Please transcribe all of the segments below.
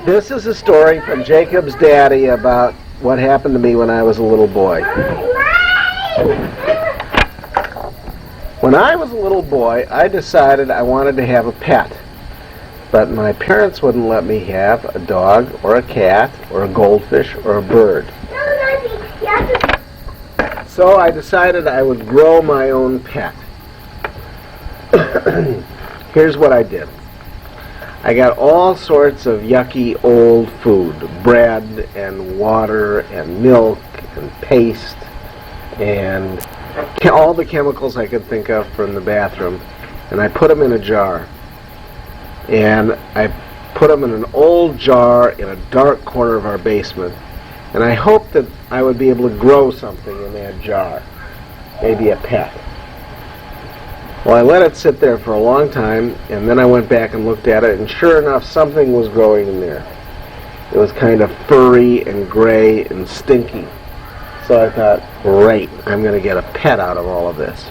This is a story from Jacob's daddy about what happened to me when I was a little boy. When I was a little boy, I decided I wanted to have a pet. But my parents wouldn't let me have a dog or a cat or a goldfish or a bird. So I decided I would grow my own pet. Here's what I did. I got all sorts of yucky old food, bread and water and milk and paste and all the chemicals I could think of from the bathroom, and I put them in a jar. And I put them in an old jar in a dark corner of our basement, and I hoped that I would be able to grow something in that jar, maybe a pet. Well, I let it sit there for a long time, and then I went back and looked at it, and sure enough, something was growing in there. It was kind of furry and gray and stinky. So I thought, great, I'm going to get a pet out of all of this.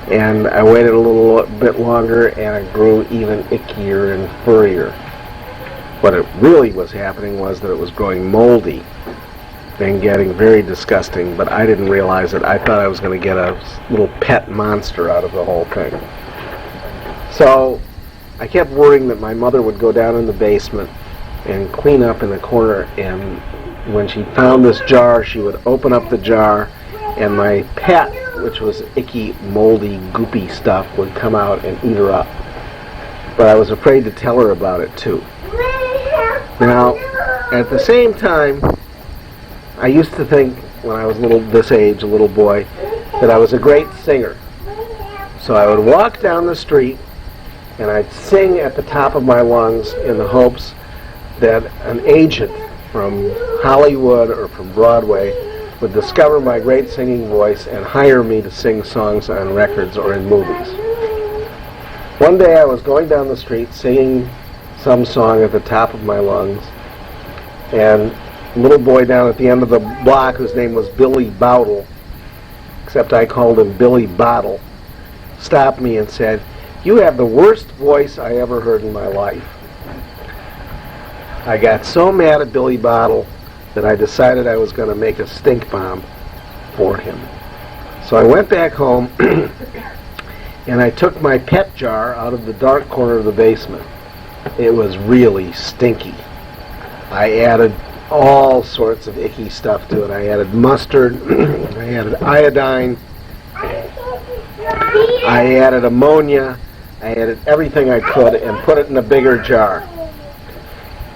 And I waited a little bit longer, and it grew even ickier and furrier. What it really was happening was that it was growing moldy and getting very disgusting, but I didn't realize it. I thought I was going to get a little pet monster out of the whole thing. So I kept worrying that my mother would go down in the basement and clean up in the corner, and when she found this jar, she would open up the jar, and my pet, which was icky, moldy, goopy stuff, would come out and eat her up. But I was afraid to tell her about it, too. Now, at the same time, I used to think, when I was this age, a little boy, that I was a great singer. So I would walk down the street, and I'd sing at the top of my lungs in the hopes that an agent from Hollywood or from Broadway would discover my great singing voice and hire me to sing songs on records or in movies. One day I was going down the street singing some song at the top of my lungs, and a little boy down at the end of the block, whose name was Billy Bowdle, except I called him Billy Bottle, stopped me and said, "You have the worst voice I ever heard in my life." I got so mad at Billy Bottle that I decided I was going to make a stink bomb for him. So I went back home and I took my pet jar out of the dark corner of the basement. It was really stinky. I added all sorts of icky stuff to it. I added mustard, I added iodine, I added ammonia, I added everything I could and put it in a bigger jar.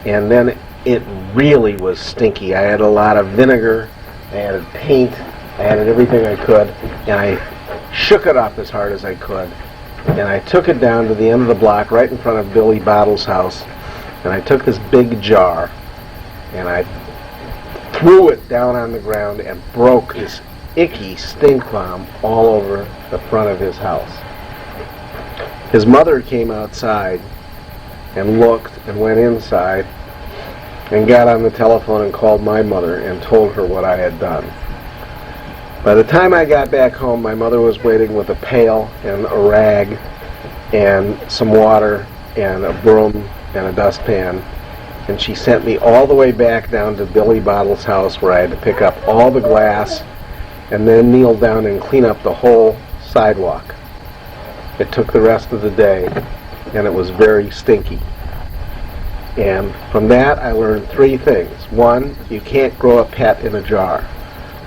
And then it really was stinky. I added a lot of vinegar, I added paint, I added everything I could, and I shook it up as hard as I could. And I took it down to the end of the block right in front of Billy Bottle's house, and I took this big jar and I threw it down on the ground and broke this icky stink bomb all over the front of his house. His mother came outside and looked and went inside and got on the telephone and called my mother and told her what I had done. By the time I got back home, my mother was waiting with a pail and a rag and some water and a broom and a dustpan, and she sent me all the way back down to Billy Bottle's house, where I had to pick up all the glass and then kneel down and clean up the whole sidewalk. It took the rest of the day, and it was very stinky. And from that I learned three things. One, you can't grow a pet in a jar.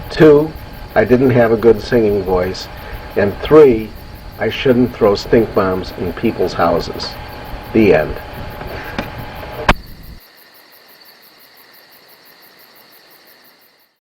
Two, I didn't have a good singing voice. And three, I shouldn't throw stink bombs in people's houses. The end.